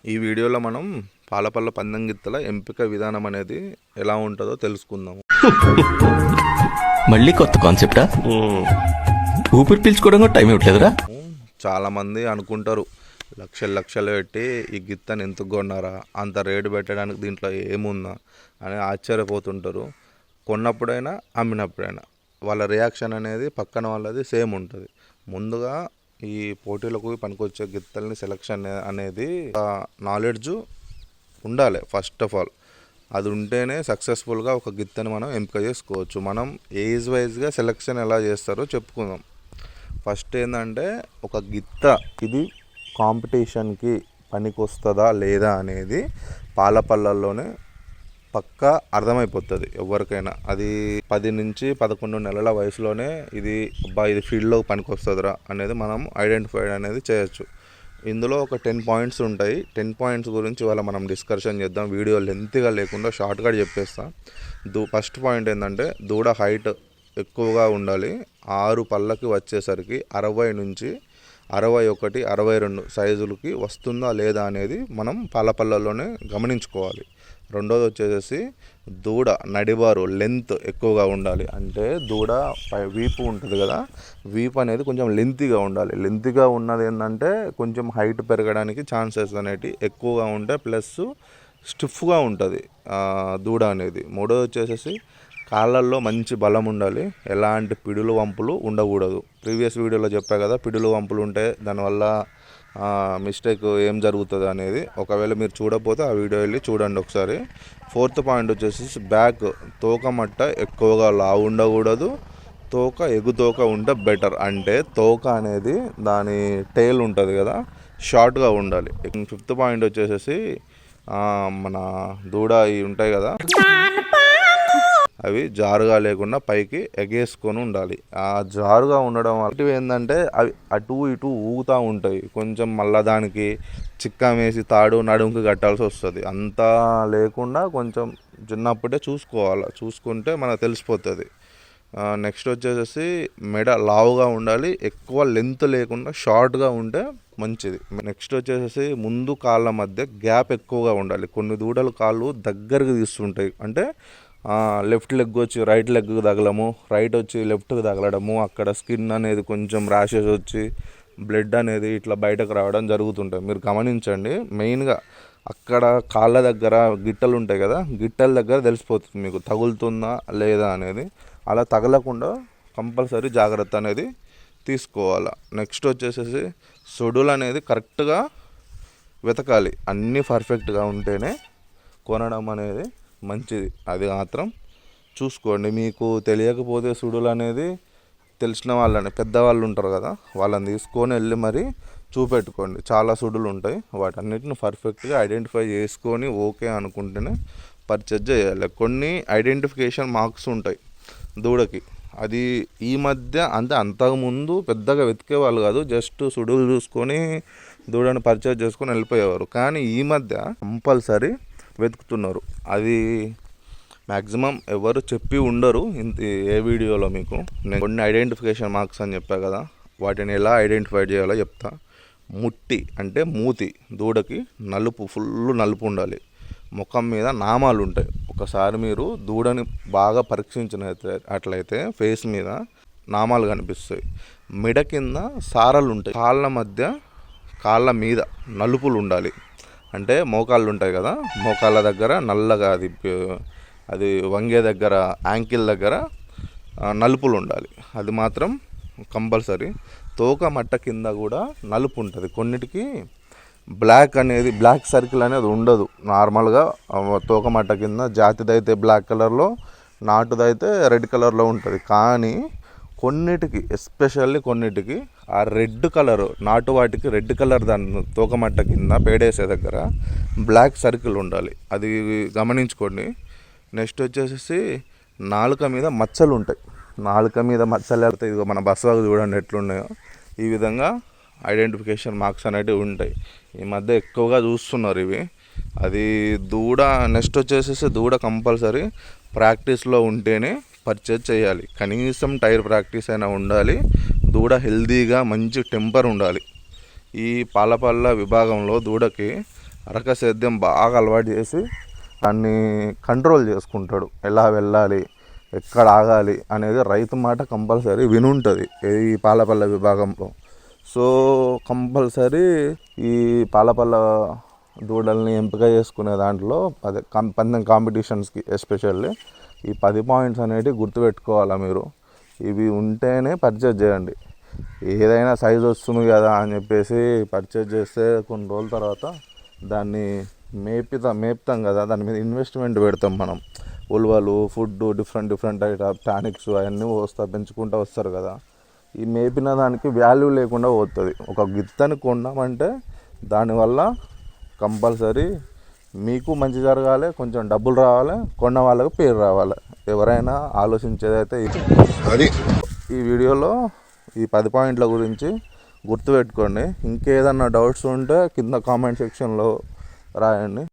ఈ వీడియోలో మనం పాలపల్ల పందెం గిత్తల ఎంపిక విధానం అనేది ఎలా ఉంటుందో తెలుసుకుందాము. మళ్ళీ కొత్త కాన్సెప్టా? ఊపిరి పీల్చుకోవడం కూడా టైం ఇవ్వట్లేదురా. చాలామంది అనుకుంటారు లక్షలు పెట్టి ఈ గిత్తని ఎందుకు కొన్నారా, అంత రేటు పెట్టడానికి దీంట్లో ఏముందా అని ఆశ్చర్యపోతుంటారు. కొన్నప్పుడైనా అమ్మినప్పుడైనా వాళ్ళ రియాక్షన్ అనేది పక్కన వాళ్ళది సేమ్ ఉంటుంది. ముందుగా ఈ పోటీలకు పనికొచ్చే గిత్తల్ని సెలెక్షన్ అనేది నాలెడ్జ్ ఉండాలి. ఫస్ట్ ఆఫ్ ఆల్ అది ఉంటేనే సక్సెస్ఫుల్గా ఒక గిత్తని మనం ఎంపిక చేసుకోవచ్చు. మనం ఏజ్ వైజ్గా సెలెక్షన్ ఎలా చేస్తారో చెప్పుకుందాం. ఫస్ట్ ఏంటంటే ఒక గిత్త ఇది కాంపిటీషన్కి పనికొస్తుందా లేదా అనేది పాలపల్లల్లోనే పక్కా అర్థమైపోతుంది ఎవరికైనా. అది 10 నుంచి 11 నెలల వయసులోనే ఇది ఫీల్డ్లో పనికొస్తుందిరా అనేది మనం ఐడెంటిఫై అనేది చేయొచ్చు. ఇందులో ఒక 10 పాయింట్స్ ఉంటాయి. 10 పాయింట్స్ గురించి ఇవాళ మనం డిస్కషన్ చేద్దాం. వీడియో లెంత్గా లేకుండా షార్ట్గా చెప్పేస్తా. ఫస్ట్ పాయింట్ ఏంటంటే దూడ హైట్ ఎక్కువగా ఉండాలి. 6 పళ్ళకి వచ్చేసరికి 60 నుంచి 61, 62 సైజులకి వస్తుందా లేదా అనేది మనం పాలపల్లలోనే గమనించుకోవాలి. రెండోది వచ్చేసి దూడ నడిబారు లెంత్ ఎక్కువగా ఉండాలి. అంటే దూడ వీపు ఉంటుంది కదా, వీపు అనేది కొంచెం లెంతీగా ఉండాలి. లెంతీగా ఉన్నది ఏంటంటే కొంచెం హైట్ పెరగడానికి ఛాన్సెస్ అనేవి ఎక్కువగా ఉంటాయి. ప్లస్ స్టిఫ్గా ఉంటుంది దూడ అనేది. మూడోది వచ్చేసి కాళ్ళల్లో మంచి బలం ఉండాలి. ఎలాంటి పిడులు వంపులు ఉండకూడదు. ప్రీవియస్ వీడియోలో చెప్పా కదా, పిడులు వంపులు ఉంటే దానివల్ల మిస్టేక్ ఏం జరుగుతుంది అనేది. ఒకవేళ మీరు చూడకపోతే ఆ వీడియో వెళ్ళి చూడండి ఒకసారి. ఫోర్త్ పాయింట్ వచ్చేసి బ్యాక్ తోక మట్ట ఎక్కువగా లావు ఉండకూడదు. తోక ఎగుతోక ఉంటే బెటర్. అంటే తోక అనేది దాని టైల్ ఉంటుంది కదా, షార్ట్గా ఉండాలి. ఫిఫ్త్ పాయింట్ వచ్చేసి మన దూడ ఇవి ఉంటాయి కదా, అవి జారుగా లేకుండా పైకి ఎగేసుకొని ఉండాలి. ఆ జారుగా ఉండడం వల్ల ఏంటంటే అవి అటు ఇటు ఊగుతూ ఉంటాయి. కొంచెం మళ్ళా దానికి చిక్కా వేసి తాడు నడుముకి కట్టాల్సి వస్తుంది. అంతా లేకుండా కొంచెం చిన్నప్పుడే చూసుకోవాలి. చూసుకుంటే మనకు తెలిసిపోతుంది. నెక్స్ట్ వచ్చేసి మెడ లావుగా ఉండాలి. ఎక్కువ లెంత్ లేకుండా షార్ట్గా ఉంటే మంచిది. నెక్స్ట్ వచ్చేసి ముందు కాళ్ళ మధ్య గ్యాప్ ఎక్కువగా ఉండాలి. కొన్ని దూడలు కాళ్ళు దగ్గరకు తీస్తుంటాయి. అంటే లెఫ్ట్ లెగ్ వచ్చి రైట్ లెగ్కి తగలము, రైట్ వచ్చి లెఫ్ట్కి తగలడము, అక్కడ స్కిన్ అనేది కొంచెం ర్యాషెస్ వచ్చి బ్లడ్ అనేది ఇట్లా బయటకు రావడం జరుగుతుంటుంది. మీరు గమనించండి. మెయిన్గా అక్కడ కాళ్ళ దగ్గర గిట్టలు ఉంటాయి కదా, గిట్టల దగ్గర తెలిసిపోతుంది మీకు తగులుతుందా లేదా అనేది. అలా తగలకుండా కంపల్సరీ జాగ్రత్త అనేది తీసుకోవాలి. నెక్స్ట్ వచ్చేసి సొడులు అనేది కరెక్ట్గా వెతకాలి. అన్నీ పర్ఫెక్ట్గా ఉంటేనే కొనడం అనేది మంచిది. అది మాత్రం చూసుకోండి. మీకు తెలియకపోతే సుడులు అనేది తెలిసిన వాళ్ళని పెద్దవాళ్ళు ఉంటారు కదా, వాళ్ళని తీసుకొని వెళ్ళి మరి చూపెట్టుకోండి. చాలా సుడులు ఉంటాయి. వాటన్నిటిని పర్ఫెక్ట్గా ఐడెంటిఫై చేసుకొని ఓకే అనుకుంటేనే పర్చేజ్ చేయాలి. కొన్ని ఐడెంటిఫికేషన్ మార్క్స్ ఉంటాయి దూడకి. అది ఈ మధ్య అంటే అంతకుముందు పెద్దగా వెతికేవాళ్ళు కాదు, జస్ట్ సుడులు చూసుకొని దూడని పర్చేజ్ చేసుకొని వెళ్ళిపోయేవారు. కానీ ఈ మధ్య కంపల్సరీ వెతుకుతున్నారు. అది మ్యాక్సిమం ఎవరు చెప్పి ఉండరు ఏ వీడియోలో. మీకు నేను కొన్ని ఐడెంటిఫికేషన్ మార్క్స్ అని చెప్పా కదా, వాటిని ఎలా ఐడెంటిఫై చేయాలో చెప్తా. ముట్టి అంటే మూతి, దూడకి నలుపు, ఫుల్ నలుపు ఉండాలి. ముఖం మీద నామాలు ఉంటాయి. ఒకసారి మీరు దూడని బాగా పరీక్షించినట్లయితే ఫేస్ మీద నామాలు కనిపిస్తాయి. మెడ కింద సారలు ఉంటాయి. కాళ్ళ మీద నలుపులు ఉండాలి. అంటే మోకాళ్ళు ఉంటాయి కదా, మోకాళ్ళ దగ్గర నల్లగా అది వంగే దగ్గర యాంకిల్ దగ్గర నలుపులు ఉండాలి. అది మాత్రం కంపల్సరీ. తోక మట్ట కింద కూడా నలుపు ఉంటుంది. కొన్నిటికి బ్లాక్ సర్కిల్ అనేది ఉండదు. నార్మల్గా తోక మట్ట కింద జాతిదైతే బ్లాక్ కలర్లో, నాటుదైతే రెడ్ కలర్లో ఉంటుంది. కానీ కొన్నిటికి, ఎస్పెషల్లీ కొన్నిటికి ఆ రెడ్ కలర్, నాటు వాటికి రెడ్ కలర్ దాని తోకమట్ట కింద పేడేసే దగ్గర బ్లాక్ సర్కిల్ ఉండాలి. అది గమనించుకోండి. నెక్స్ట్ వచ్చేసి నాలుక మీద మచ్చలు ఉంటాయి. నాలుక మీద మచ్చలు వెళ్తే ఇదిగో మన బస్వాకు చూడండి ఎట్లున్నాయో, ఈ విధంగా ఐడెంటిఫికేషన్ మార్క్స్ అనేటివి ఉంటాయి. ఈ మధ్య ఎక్కువగా చూస్తున్నారు ఇవి. అది దూడ. నెక్స్ట్ వచ్చేసి దూడ కంపల్సరీ ప్రాక్టీస్లో ఉంటేనే పర్చేజ్ చేయాలి. కనీసం టైర్ ప్రాక్టీస్ అయినా ఉండాలి. దూడ హెల్దీగా మంచి టెంపర్ ఉండాలి. ఈ పాలపల్ల విభాగంలో దూడకి అరక సేద్యం బాగా అలవాటు చేసి దాన్ని కంట్రోల్ చేసుకుంటాడు. ఎలా వెళ్ళాలి, ఎక్కడ ఆగాలి అనేది రైతు మాట కంపల్సరీ వినుంటుంది ఈ పాలపల్ల విభాగంలో. సో కంపల్సరీ ఈ పాలపల్ల దూడల్ని ఎంపిక చేసుకునే దాంట్లో అదే పందెం కాంపిటీషన్స్కి ఎస్పెషల్లీ ఈ 10 పాయింట్స్ అనేవి గుర్తుపెట్టుకోవాలా మీరు. ఇవి ఉంటేనే పర్చేజ్ చేయండి. ఏదైనా సైజ్ వస్తుంది కదా అని చెప్పేసి పర్చేజ్ చేస్తే కొన్ని రోజుల తర్వాత దాన్ని మేపుతాం కదా, దాని మీద ఇన్వెస్ట్మెంట్ పెడతాం మనం. ఉలువలు, ఫుడ్, డిఫరెంట్ టైప్ టానిక్స్ అవన్నీ పెంచుకుంటూ వస్తారు కదా. ఈ మేపిన దానికి వాల్యూ లేకుండా పోతుంది. ఒక గిత్తని కొన్నామంటే దానివల్ల కంపల్సరీ మీకు మంచి జరగాలి, కొంచెం డబ్బులు రావాలి, కొన్న వాళ్ళకి పేరు రావాలి. ఎవరైనా ఆలోచించేదైతే అది. ఈ వీడియోలో ఈ 10 పాయింట్ల గురించి గుర్తుపెట్టుకోండి. ఇంకేదన్నా డౌట్స్ ఉంటే కింద కామెంట్ సెక్షన్లో రాయండి.